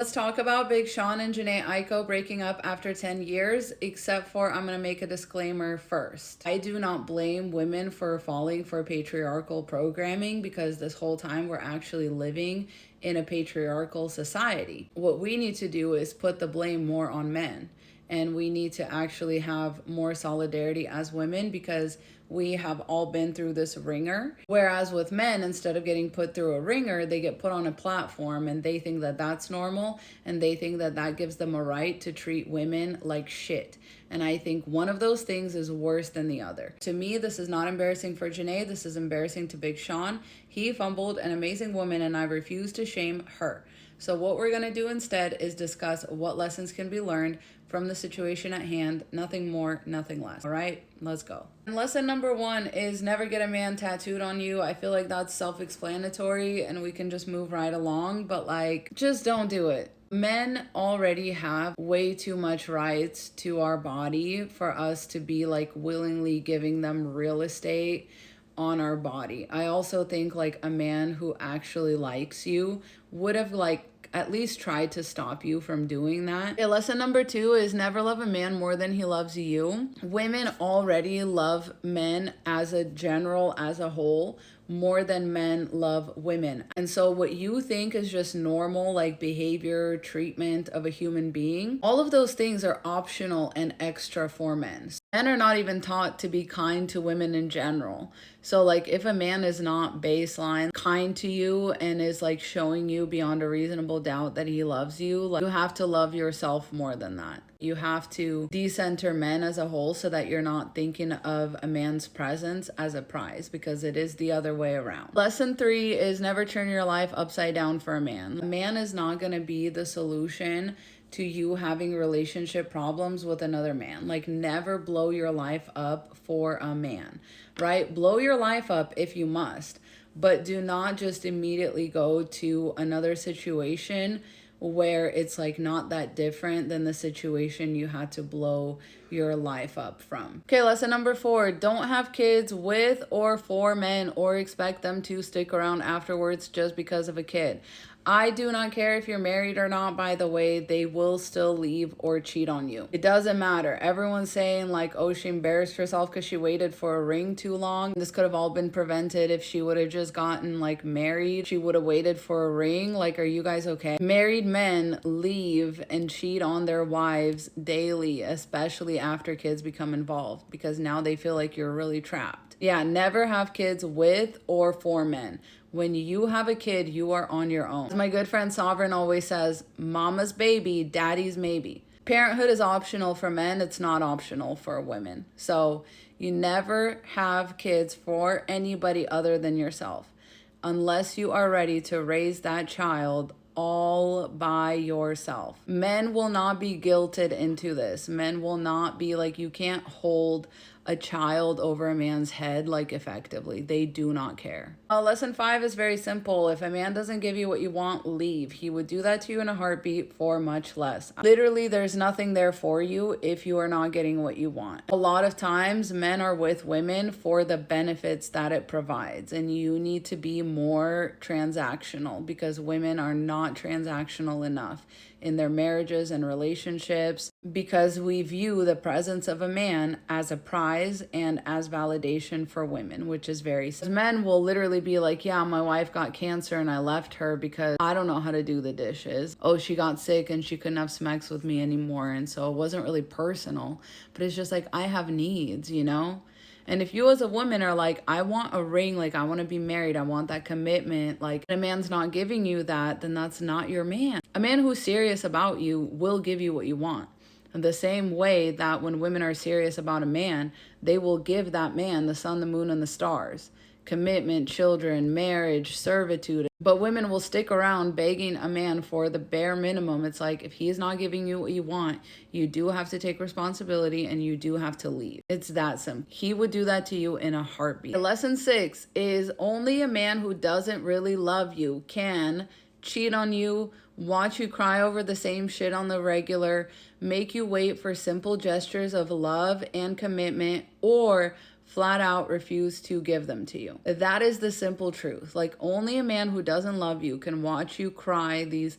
Let's talk about Big Sean and Jhené Aiko breaking up after 10 years, except for I'm going to make a disclaimer first. I do not blame women for falling for patriarchal programming because this whole time we're actually living in a patriarchal society. What we need to do is put the blame more on men. And we need to actually have more solidarity as women because we have all been through this ringer. Whereas with men, instead of getting put through a ringer, they get put on a platform and they think that that's normal and they think that that gives them a right to treat women like shit. And I think one of those things is worse than the other. To me, this is not embarrassing for Jhené. This is embarrassing to Big Sean. He fumbled an amazing woman and I refuse to shame her. So what we're going to do instead is discuss what lessons can be learned from the situation at hand. Nothing more, nothing less. All right, let's go. And lesson number 1 is never get a man tattooed on you. I feel like that's self-explanatory and we can just move right along, but just don't do it. Men already have way too much rights to our body for us to be willingly giving them real estate on our body. I also think a man who actually likes you would have at least tried to stop you from doing that. Okay, lesson number 2 is never love a man more than he loves you. Women already love men as a whole, more than men love women. And so what you think is just normal, behavior, treatment of a human being, all of those things are optional and extra for men. Men are not even taught to be kind to women in general. So if a man is not baseline kind to you and is showing you beyond a reasonable doubt that he loves you, you have to love yourself more than that. You have to decenter men as a whole so that you're not thinking of a man's presence as a prize, because it is the other way around. Lesson 3 is never turn your life upside down for a man. A man is not going to be the solution to you having relationship problems with another man. Never blow your life up for a man, right? Blow your life up if you must, but do not just immediately go to another situation where it's not that different than the situation you had to blow your life up from. Okay, lesson number 4, don't have kids with or for men or expect them to stick around afterwards just because of a kid. I do not care if you're married or not, by the way, they will still leave or cheat on you. It doesn't matter. Everyone's saying oh, she embarrassed herself because she waited for a ring too long. This could have all been prevented if she would have just gotten married. She would have waited for a ring. Are you guys okay? Married men leave and cheat on their wives daily, especially after kids become involved, because now they feel you're really trapped. Yeah, never have kids with or for men. When you have a kid, you are on your own. As my good friend Sovereign always says, mama's baby, daddy's maybe. Parenthood is optional for men. It's not optional for women. So you never have kids for anybody other than yourself, unless you are ready to raise that child all by yourself. Men will not be guilted into this. Men will not be you can't hold a child over a man's head effectively. They do not care. Lesson 5 is very simple. If a man doesn't give you what you want, leave. He would do that to you in a heartbeat for much less. Literally, there's nothing there for you if you are not getting what you want. A lot of times, men are with women for the benefits that it provides, and you need to be more transactional because women are not transactional enough in their marriages and relationships, because we view the presence of a man as a prize and as validation for women, which is very sad. Men will literally be yeah, my wife got cancer and I left her because I don't know how to do the dishes. Oh, she got sick and she couldn't have sex with me anymore, and so it wasn't really personal, but it's just I have needs, you know? And if you as a woman are I want a ring, I want to be married, I want that commitment, a man's not giving you that, then that's not your man. A man who's serious about you will give you what you want. In the same way that when women are serious about a man, they will give that man the sun, the moon, and the stars. Commitment, children, marriage, servitude. But women will stick around begging a man for the bare minimum. It's if he's not giving you what you want, you do have to take responsibility and you do have to leave. It's that simple. He would do that to you in a heartbeat. Lesson 6 is only a man who doesn't really love you can cheat on you, watch you cry over the same shit on the regular, make you wait for simple gestures of love and commitment, or flat out refuse to give them to you. That is the simple truth. Only a man who doesn't love you can watch you cry these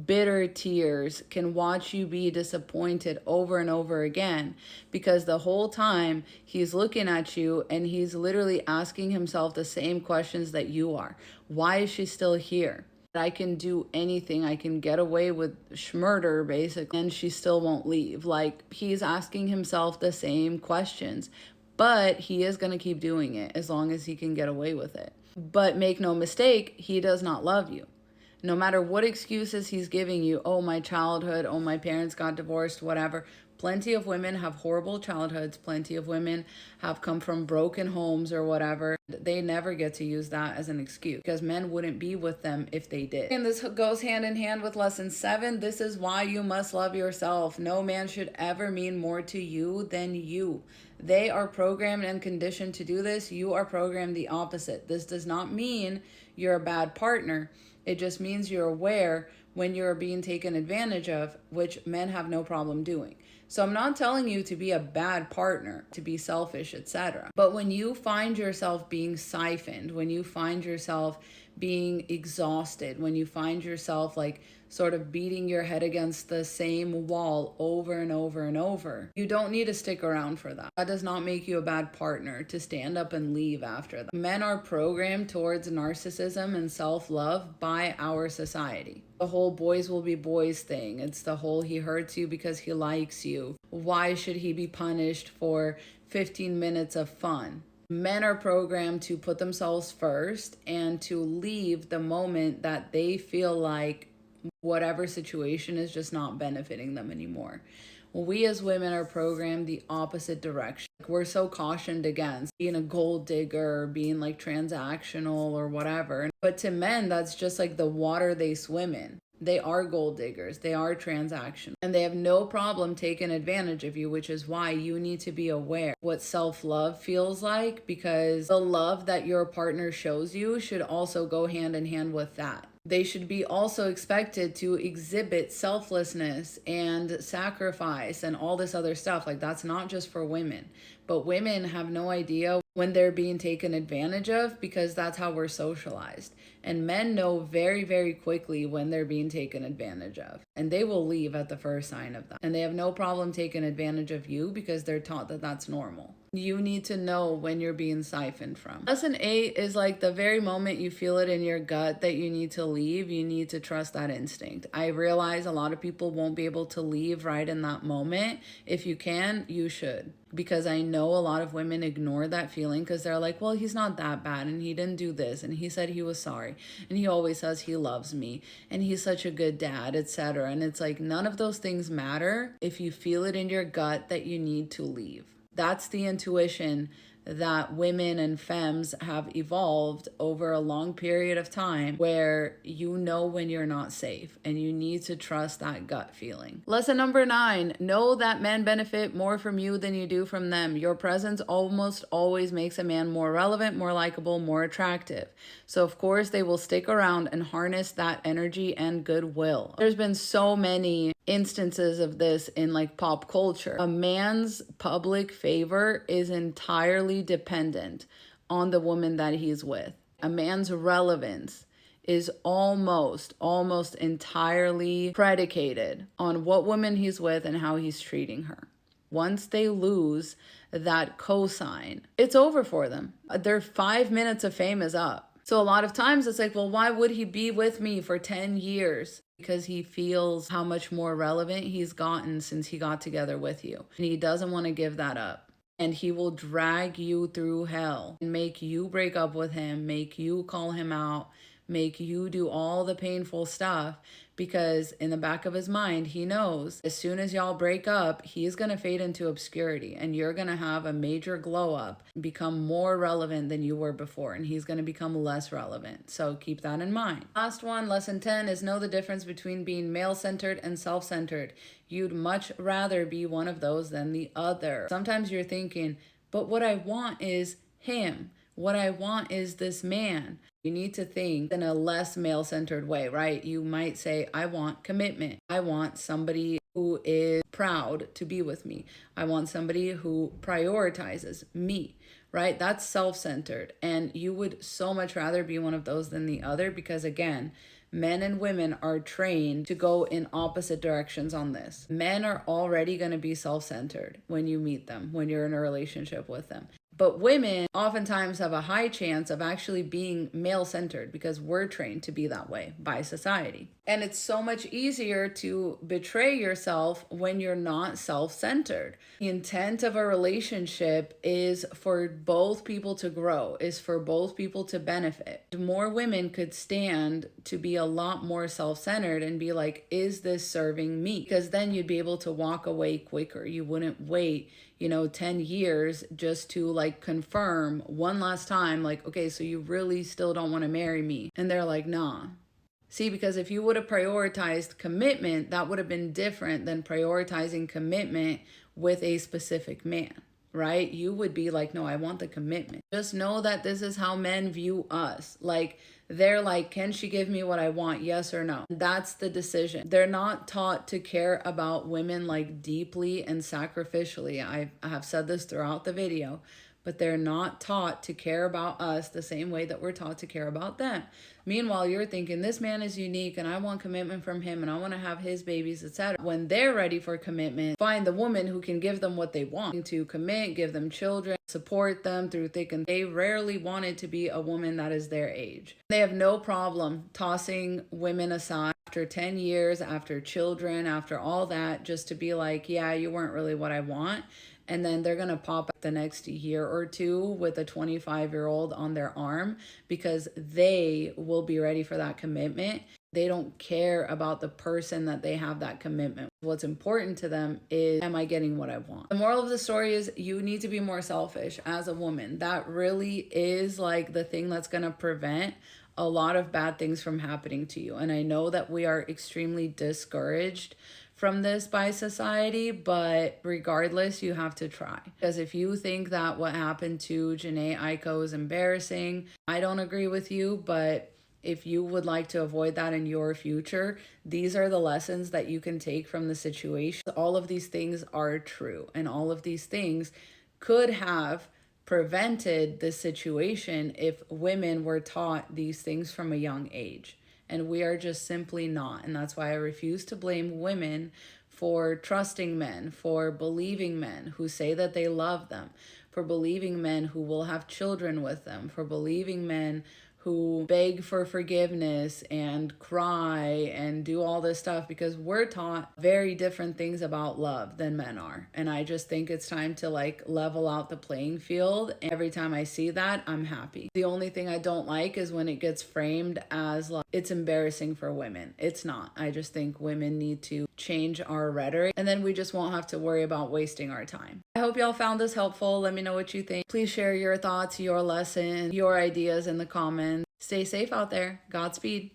bitter tears, can watch you be disappointed over and over again, because the whole time he's looking at you and he's literally asking himself the same questions that you are. Why is she still here? I can do anything. I can get away with schmurder, basically, and she still won't leave. Like, he's asking himself the same questions, but he is going to keep doing it as long as he can get away with it. But make no mistake, he does not love you. No matter what excuses he's giving you, oh, my childhood, oh, my parents got divorced, whatever. Plenty of women have horrible childhoods. Plenty of women have come from broken homes or whatever. They never get to use that as an excuse, because men wouldn't be with them if they did. And this goes hand in hand with lesson 7. This is why you must love yourself. No man should ever mean more to you than you. They are programmed and conditioned to do this. You are programmed the opposite. This does not mean you're a bad partner. It just means you're aware when you're being taken advantage of, which men have no problem doing. So I'm not telling you to be a bad partner, to be selfish, etc. But when you find yourself being siphoned, when you find yourself being exhausted, when you find yourself like sort of beating your head against the same wall over and over and over, you don't need to stick around for that. That does not make you a bad partner to stand up and leave after that. Men are programmed towards narcissism and self-love by our society. The whole boys will be boys thing. It's the whole he hurts you because he likes you. Why should he be punished for 15 minutes of fun? Men are programmed to put themselves first and to leave the moment that they feel like whatever situation is just not benefiting them anymore. We as women are programmed the opposite direction. We're so cautioned against being a gold digger or being like transactional or whatever. But to men, that's just like the water they swim in. They are gold diggers. They are transactional. And they have no problem taking advantage of you, which is why you need to be aware what self-love feels like, because the love that your partner shows you should also go hand in hand with that. They should be also expected to exhibit selflessness and sacrifice and all this other stuff. Like, that's not just for women. But women have no idea when they're being taken advantage of, because that's how we're socialized. And men know very, very quickly when they're being taken advantage of. And they will leave at the first sign of that. And they have no problem taking advantage of you because they're taught that that's normal. You need to know when you're being siphoned from. Lesson 8 is like the very moment you feel it in your gut that you need to leave, you need to trust that instinct. I realize a lot of people won't be able to leave right in that moment. If you can, you should. Because I know a lot of women ignore that feeling because they're like, well, he's not that bad and he didn't do this and he said he was sorry and he always says he loves me and he's such a good dad, etc. And it's like, none of those things matter if you feel it in your gut that you need to leave. That's the intuition that women and femmes have evolved over a long period of time, where you know when you're not safe and you need to trust that gut feeling. Lesson number 9, know that men benefit more from you than you do from them. Your presence almost always makes a man more relevant, more likable, more attractive. So of course they will stick around and harness that energy and goodwill. There's been so many instances of this in like pop culture. A man's public favor is entirely dependent on the woman that he's with. A man's relevance is almost entirely predicated on what woman he's with and how he's treating her. Once they lose that cosign, it's over for them. Their 5 minutes of fame is up. So a lot of times it's like, well, why would he be with me for 10 years? Because he feels how much more relevant he's gotten since he got together with you. And he doesn't want to give that up. And he will drag you through hell and make you break up with him, make you call him out, make you do all the painful stuff, because in the back of his mind, he knows as soon as y'all break up, he's going to fade into obscurity and you're going to have a major glow up, become more relevant than you were before, and he's going to become less relevant. So keep that in mind. Last one, lesson 10, is know the difference between being male-centered and self-centered. You'd much rather be one of those than the other. Sometimes you're thinking, but what I want is him. What I want is this man. You need to think in a less male-centered way, right? You might say, I want commitment. I want somebody who is proud to be with me. I want somebody who prioritizes me, right? That's self-centered. And you would so much rather be one of those than the other, because again, Men and women are trained to go in opposite directions on this. Men are already going to be self-centered when you meet them, when you're in a relationship with them. But women oftentimes have a high chance of actually being male-centered because we're trained to be that way by society. And it's so much easier to betray yourself when you're not self-centered. The intent of a relationship is for both people to grow, is for both people to benefit. More women could stand to be a lot more self-centered and be like, is this serving me? Because then you'd be able to walk away quicker. You wouldn't wait 10 years just to like confirm one last time, like, okay, so you really still don't want to marry me. And they're like, nah. See, because if you would have prioritized commitment, that would have been different than prioritizing commitment with a specific man, right? You would be like, no, I want the commitment. Just know that this is how men view us. Like, they're like, can she give me what I want? Yes or no? That's the decision. They're not taught to care about women like deeply and sacrificially. I have said this throughout the video, but they're not taught to care about us the same way that we're taught to care about them. Meanwhile, you're thinking, this man is unique and I want commitment from him and I want to have his babies, etc. When they're ready for commitment, find the woman who can give them what they want, to commit, give them children, support them through thick and thin. They rarely want it to be a woman that is their age. They have no problem tossing women aside after 10 years, after children, after all that, just to be like, yeah, you weren't really what I want. And then they're going to pop up the next year or two with a 25-year-old on their arm because they will be ready for that commitment. They don't care about the person that they have that commitment. What's important to them is, am I getting what I want? The moral of the story is you need to be more selfish as a woman. That really is like the thing that's going to prevent a lot of bad things from happening to you. And I know that we are extremely discouraged from this by society, but regardless, you have to try. Because if you think that what happened to Jhené Aiko is embarrassing, I don't agree with you, but if you would like to avoid that in your future, these are the lessons that you can take from the situation. All of these things are true, and all of these things could have prevented this situation if women were taught these things from a young age. And we are just simply not. And that's why I refuse to blame women for trusting men, for believing men who say that they love them, for believing men who will have children with them, for believing men who beg for forgiveness and cry and do all this stuff, because we're taught very different things about love than men are. And I just think it's time to like level out the playing field. And every time I see that, I'm happy. The only thing I don't like is when it gets framed as like it's embarrassing for women. It's not. I just think women need to change our rhetoric, and then we just won't have to worry about wasting our time. I hope y'all found this helpful. Let me know what you think. Please share your thoughts, your lesson, your ideas in the comments. Stay safe out there. Godspeed.